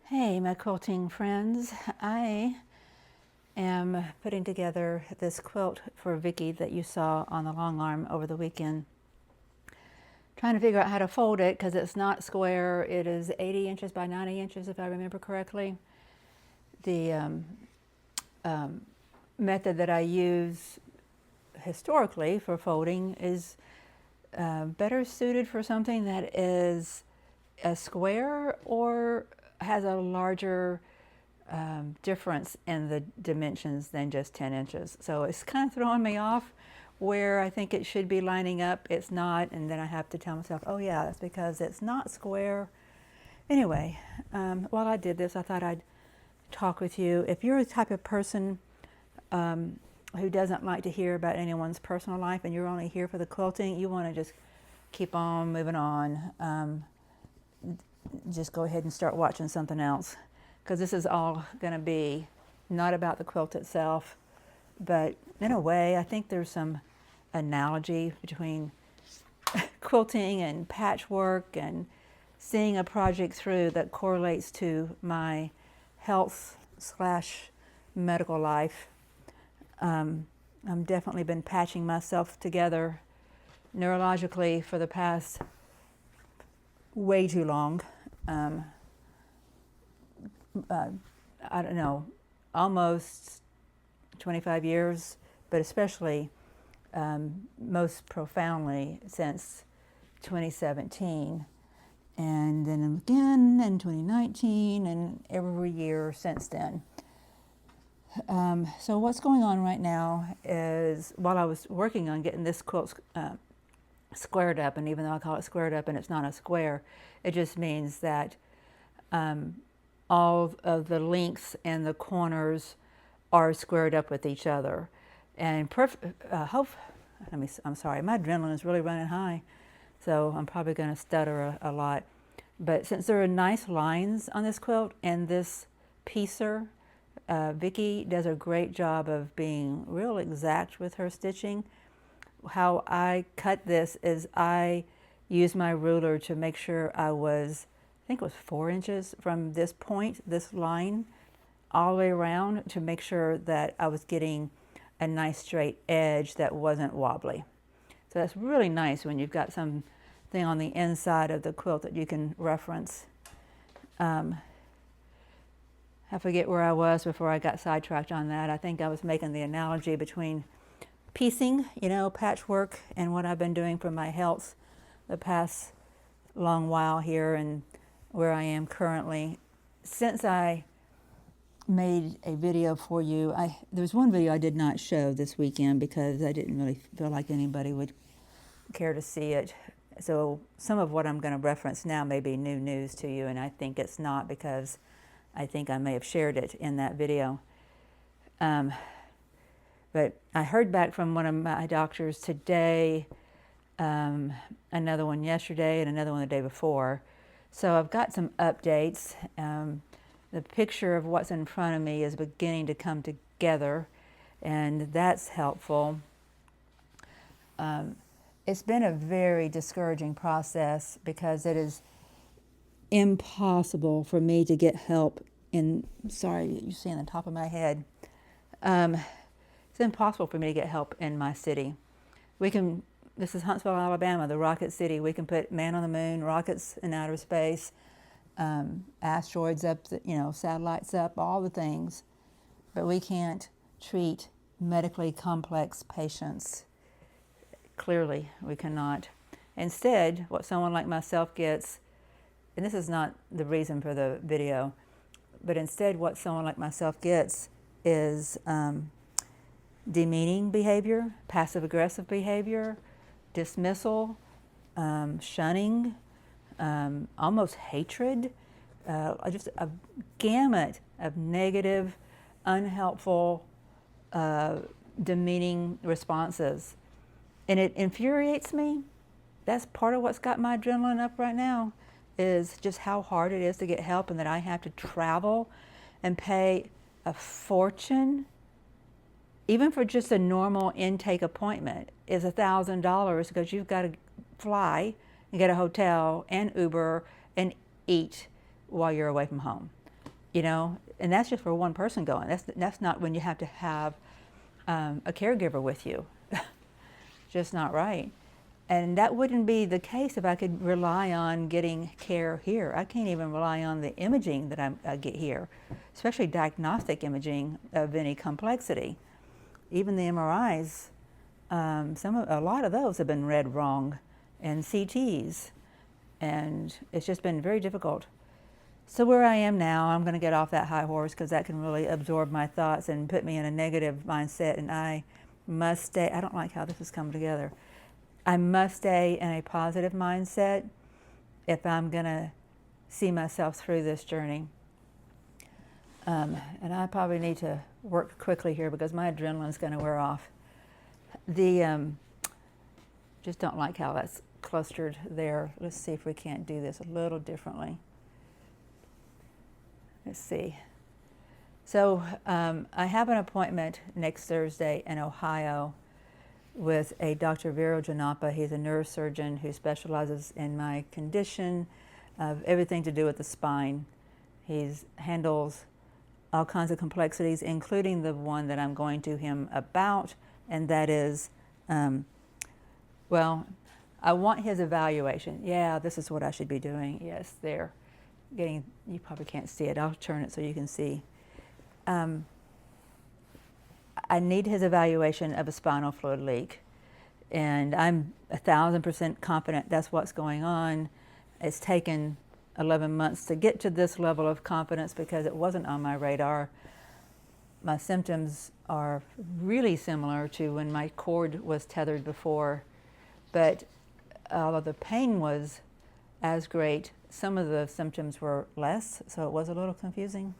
Hey, my quilting friends. I am putting together this quilt for Vicky that you saw on the long arm over the weekend. Trying to figure out how to fold it because it's not square. It is 80 inches by 90 inches if I remember correctly. The method that I use historically for folding is better suited for something that is a square or has a larger difference in the dimensions than just 10 inches. So it's kind of throwing me off where I think it should be lining up. It's not, and then I have to tell myself, oh yeah, that's because it's not square. Anyway, while I did this, I thought I'd talk with you. If you're the type of person who doesn't like to hear about anyone's personal life and you're only here for the quilting, you want to just keep on moving on. Just go ahead and start watching something else, because this is all going to be not about the quilt itself, but in a way I think there's some analogy between quilting and patchwork and seeing a project through that correlates to my health / medical life. I've definitely been patching myself together neurologically for the past way too long. I don't know, almost 25 years, but especially most profoundly since 2017, and then again in 2019, and every year since then. So what's going on right now is, while I was working on getting this quilt squared up, and even though I call it squared up and it's not a square, it just means that all of the lengths and the corners are squared up with each other. And I'm sorry, my adrenaline is really running high, so I'm probably going to stutter a lot. But since there are nice lines on this quilt and this piecer, Vicky does a great job of being real exact with her stitching. How I cut this is I use my ruler to make sure I think it was 4 inches from this point, this line, all the way around, to make sure that I was getting a nice straight edge that wasn't wobbly. So that's really nice when you've got something on the inside of the quilt that you can reference. I forget where I was before I got sidetracked on that. I think I was making the analogy between piecing, patchwork, and what I've been doing for my health the past long while here and where I am currently. Since I made a video for you, there's one video I did not show this weekend because I didn't really feel like anybody would care to see it. So some of what I'm going to reference now may be new news to you, and I think it's not, because I think I may have shared it in that video. But I heard back from one of my doctors today, another one yesterday, and another one the day before. So I've got some updates. The picture of what's in front of me is beginning to come together, and that's helpful. It's been a very discouraging process because it is impossible for me to get help sorry, you see on the top of my head. It's impossible for me to get help in my city. This is Huntsville, Alabama, the rocket city. We can put man on the moon, rockets in outer space, asteroids up, satellites up, all the things. But we can't treat medically complex patients. Clearly, we cannot. Instead, what someone like myself gets, and this is not the reason for the video, but instead what someone like myself gets is demeaning behavior, passive-aggressive behavior, dismissal, shunning, almost hatred, just a gamut of negative, unhelpful, demeaning responses. And it infuriates me. That's part of what's got my adrenaline up right now, is just how hard it is to get help, and that I have to travel and pay a fortune. Even for just a normal intake appointment is $1,000, because you've got to fly and get a hotel and Uber and eat while you're away from home. you know, and that's just for one person going. That's not when you have to have a caregiver with you. Just not right. And that wouldn't be the case if I could rely on getting care here. I can't even rely on the imaging that I get here, especially diagnostic imaging of any complexity. Even the MRIs, a lot of those have been read wrong, and CTs, and it's just been very difficult. So where I am now, I'm going to get off that high horse because that can really absorb my thoughts and put me in a negative mindset, and I must stay. I don't like how this has come together. I must stay in a positive mindset if I'm going to see myself through this journey. And I probably need to work quickly here because my adrenaline's going to wear off. Just don't like how that's clustered there. Let's see if we can't do this a little differently. Let's see. So I have an appointment next Thursday in Ohio with a Dr. Vero Janapa. He's a neurosurgeon who specializes in my condition of everything to do with the spine. He handles all kinds of complexities, including the one that I'm going to him about, and that is, well, I want his evaluation. Yeah, this is what I should be doing. Yes, there. You probably can't see it. I'll turn it so you can see. I need his evaluation of a spinal fluid leak, and I'm 1,000% confident that's what's going on. It's taken 11 months to get to this level of confidence because it wasn't on my radar. My symptoms are really similar to when my cord was tethered before, but although the pain was as great, some of the symptoms were less, so it was a little confusing.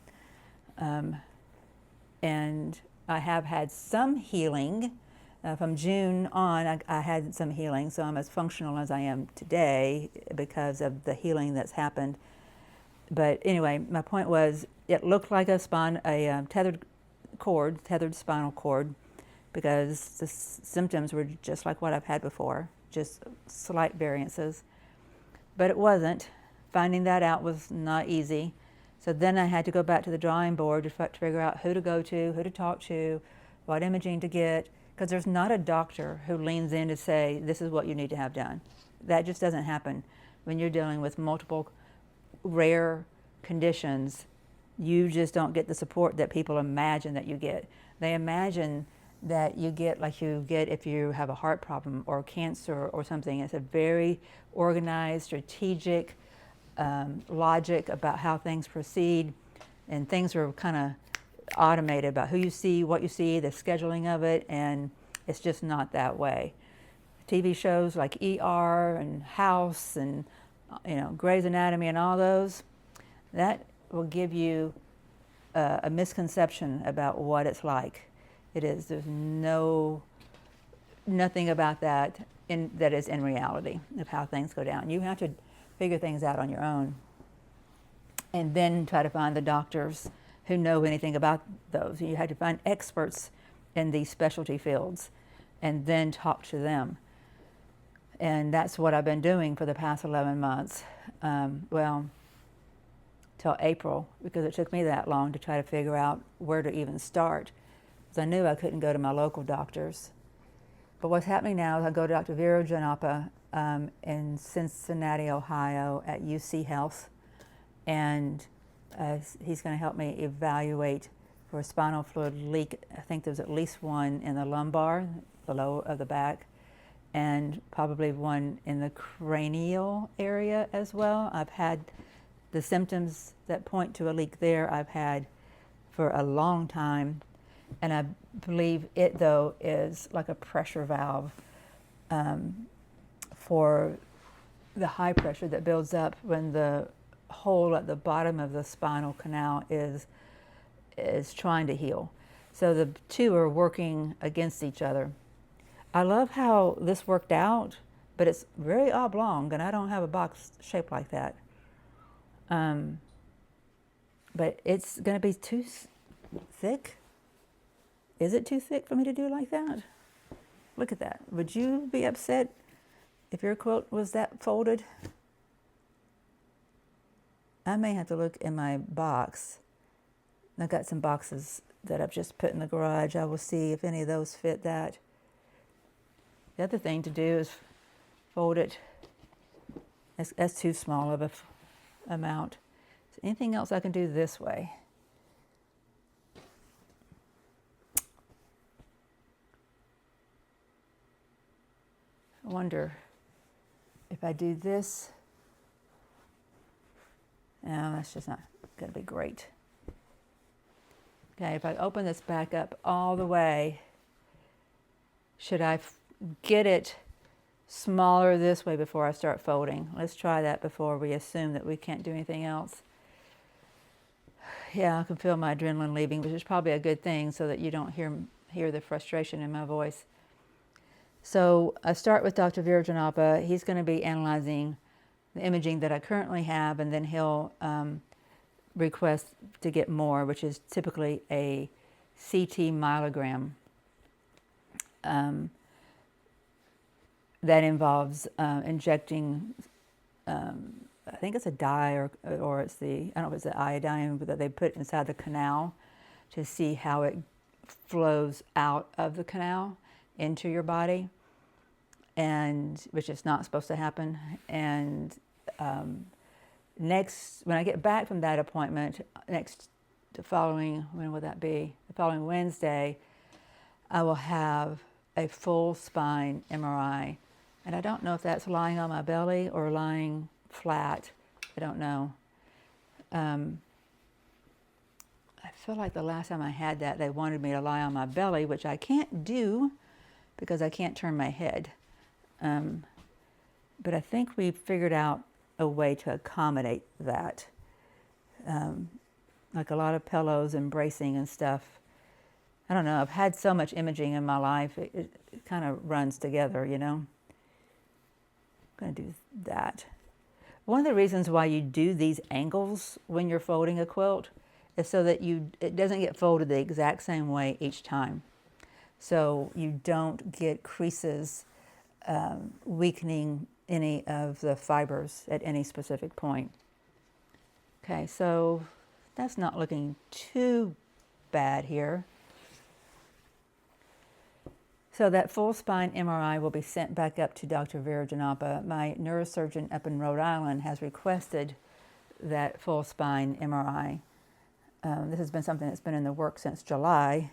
And I have had some healing. From June on, I had some healing, so I'm as functional as I am today because of the healing that's happened. But anyway, my point was, it looked like a tethered spinal cord, because the symptoms were just like what I've had before, just slight variances. But it wasn't. Finding that out was not easy. So then I had to go back to the drawing board to figure out who to go to, who to talk to, what imaging to get, because there's not a doctor who leans in to say, this is what you need to have done. That just doesn't happen. When you're dealing with multiple rare conditions, you just don't get the support that people imagine that you get. They imagine that you get like you get if you have a heart problem or cancer or something. It's a very organized, strategic logic about how things proceed, and things are kind of automated about who you see, what you see, the scheduling of it, and it's just not that way. TV shows like ER and House and Grey's Anatomy and all those, that will give you a misconception about what it's like. It is. There's nothing about that that is in reality of how things go down. You have to figure things out on your own, and then try to find the doctors who know anything about those. You had to find experts in these specialty fields and then talk to them. And that's what I've been doing for the past 11 months. Well, till April, because it took me that long to try to figure out where to even start. Because I knew I couldn't go to my local doctors. But what's happening now is I go to Dr. Vero Janapa in Cincinnati, Ohio at UC Health, and he's going to help me evaluate for a spinal fluid leak. I think there's at least one in the lumbar, below of the back, and probably one in the cranial area as well. I've had the symptoms that point to a leak there I've had for a long time, and I believe it, though, is like a pressure valve for the high pressure that builds up when the hole at the bottom of the spinal canal is trying to heal. So the two are working against each other. I love how this worked out, but it's very oblong, and I don't have a box shaped like that. But it's going to be too thick. Is it too thick for me to do like that? Look at that. Would you be upset if your quilt was that folded? I may have to look in my box I've got some boxes that I've just put in the garage. I will see if any of those fit that. The other thing to do is fold it. That's too small of a amount. So anything else I can do this way? I wonder if I do this. No, that's just not going to be great. Okay, if I open this back up all the way, should I get it smaller this way before I start folding? Let's try that before we assume that we can't do anything else. Yeah, I can feel my adrenaline leaving, which is probably a good thing so that you don't hear the frustration in my voice. So I start with Dr. Virajanapa. He's going to be analyzing the imaging that I currently have, and then he'll request to get more, which is typically a CT myelogram. That involves injecting, I think it's a dye or it's I don't know if it's the iodine that they put inside the canal to see how it flows out of the canal into your body, and which is not supposed to happen. And next, when I get back from that appointment, the following Wednesday, I will have a full spine MRI. And I don't know if that's lying on my belly or lying flat. I don't know. I feel like the last time I had that, they wanted me to lie on my belly, which I can't do because I can't turn my head. But I think we figured out a way to accommodate that. Like a lot of pillows and bracing and stuff. I don't know, I've had so much imaging in my life, it kind of runs together, you know. I'm going to do that. One of the reasons why you do these angles when you're folding a quilt is so that it doesn't get folded the exact same way each time. So you don't get creases weakening any of the fibers at any specific point. Okay, so that's not looking too bad here. So that full spine MRI will be sent back up to Dr. Virajanapa. My neurosurgeon up in Rhode Island has requested that full spine MRI. This has been something that's been in the works since July,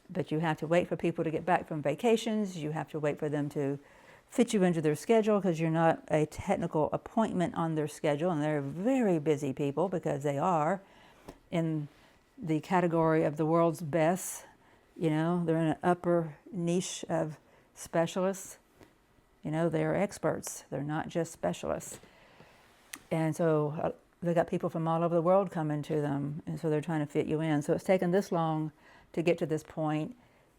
but you have to wait for people to get back from vacations. You have to wait for them to fit you into their schedule because you're not a technical appointment on their schedule, and they're very busy people because they are in the category of the world's best. You know, they're in an upper niche of specialists. You know, they're experts. They're not just specialists. And so they got people from all over the world coming to them, and so they're trying to fit you in. So it's taken this long to get to this point.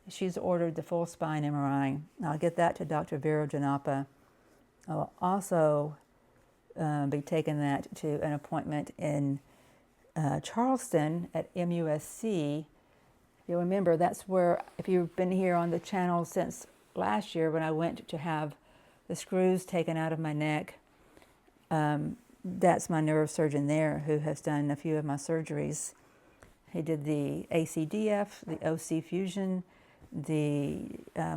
She's ordered the full spine MRI. I'll get that to Dr. Virajanapa. I'll also be taking that to an appointment in Charleston at MUSC. You'll remember that's where, if you've been here on the channel since last year when I went to have the screws taken out of my neck, that's my neurosurgeon there who has done a few of my surgeries. He did the ACDF, the OC fusion, the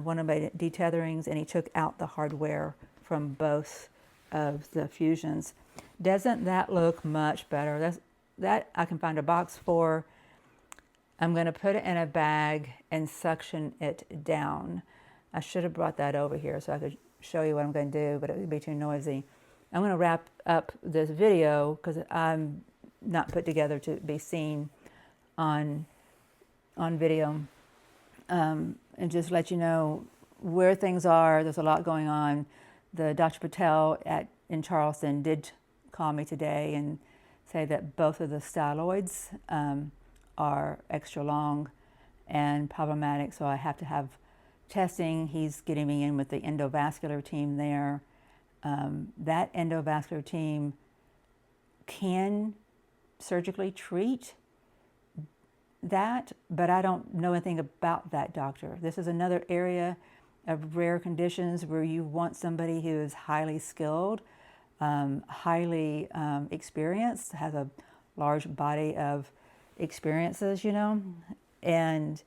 one of my detethering, and he took out the hardware from both of the fusions. Doesn't that look much better? That I can find a box for. I'm going to put it in a bag and suction it down. I should have brought that over here so I could show you what I'm going to do, but it would be too noisy. I'm going to wrap up this video because I'm not put together to be seen on video, and just let you know where things are. There's a lot going on. The Dr. Patel in Charleston did call me today and say that both of the styloids are extra long and problematic, so I have to have testing. He's getting me in with the endovascular team there. That endovascular team can surgically treat that, but I don't know anything about that doctor. This is another area of rare conditions where you want somebody who is highly skilled, highly experienced, has a large body of experiences, you know, and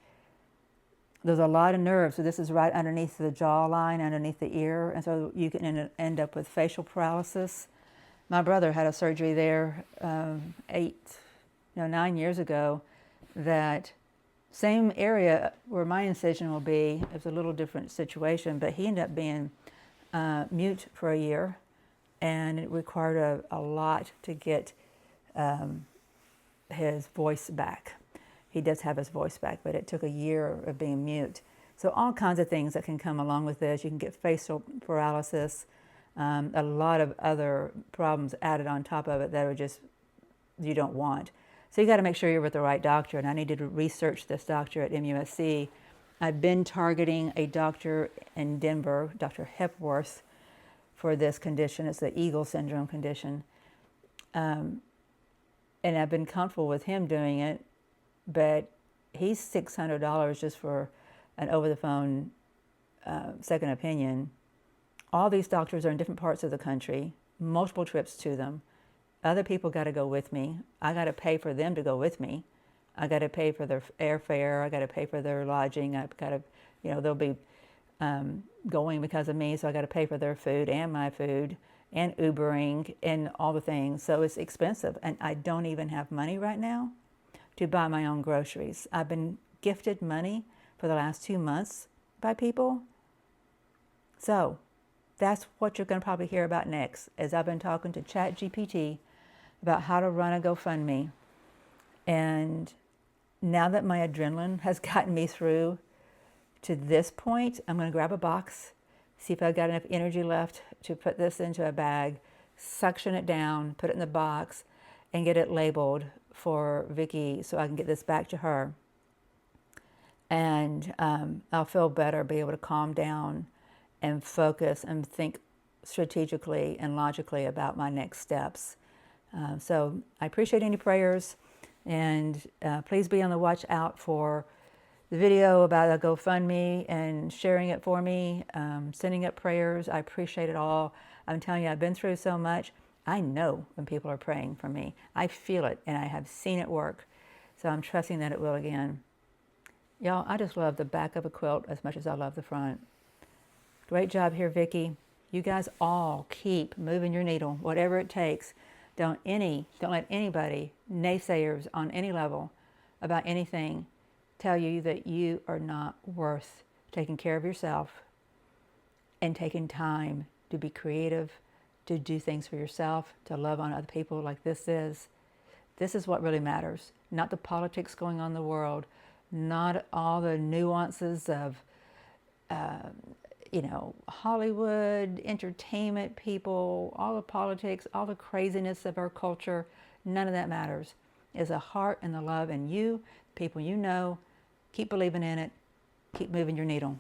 there's a lot of nerves. So this is right underneath the jawline, underneath the ear, and so you can end up with facial paralysis. My brother had a surgery there 9 years ago. That same area where my incision will be. It was a little different situation, but he ended up being mute for a year, and it required a lot to get his voice back. He does have his voice back, but it took a year of being mute. So all kinds of things that can come along with this. You can get facial paralysis, a lot of other problems added on top of it that are just you don't want. So you got to make sure you're with the right doctor, and I needed to research this doctor at MUSC. I've been targeting a doctor in Denver, Dr. Hepworth, for this condition. It's the Eagle syndrome condition. And I've been comfortable with him doing it, but he's $600 just for an over-the-phone second opinion. All these doctors are in different parts of the country, multiple trips to them. Other people got to go with me. I got to pay for them to go with me. I got to pay for their airfare. I got to pay for their lodging. I've got to, they'll be going because of me, so I got to pay for their food and my food and Ubering and all the things. So it's expensive, and I don't even have money right now to buy my own groceries. I've been gifted money for the last 2 months by people. So that's what you're going to probably hear about next, as I've been talking to ChatGPT about how to run a GoFundMe. And now that my adrenaline has gotten me through to this point, I'm going to grab a box, see if I've got enough energy left to put this into a bag, suction it down, put it in the box, and get it labeled for Vicki so I can get this back to her. And I'll feel better, be able to calm down and focus and think strategically and logically about my next steps. So I appreciate any prayers, and please be on the watch out for the video about a GoFundMe and sharing it for me, sending up prayers. I appreciate it all. I'm telling you, I've been through so much. I know when people are praying for me. I feel it, and I have seen it work. So I'm trusting that it will again. Y'all, I just love the back of a quilt as much as I love the front. Great job here, Vicki. You guys all keep moving your needle, whatever it takes. Don't let anybody, naysayers on any level about anything, tell you that you are not worth taking care of yourself and taking time to be creative, to do things for yourself, to love on other people like this is. This is what really matters, not the politics going on in the world, not all the nuances of Hollywood, entertainment people, all the politics, all the craziness of our culture. None of that matters. It's the heart and the love in you, people you know. Keep believing in it. Keep moving your needle.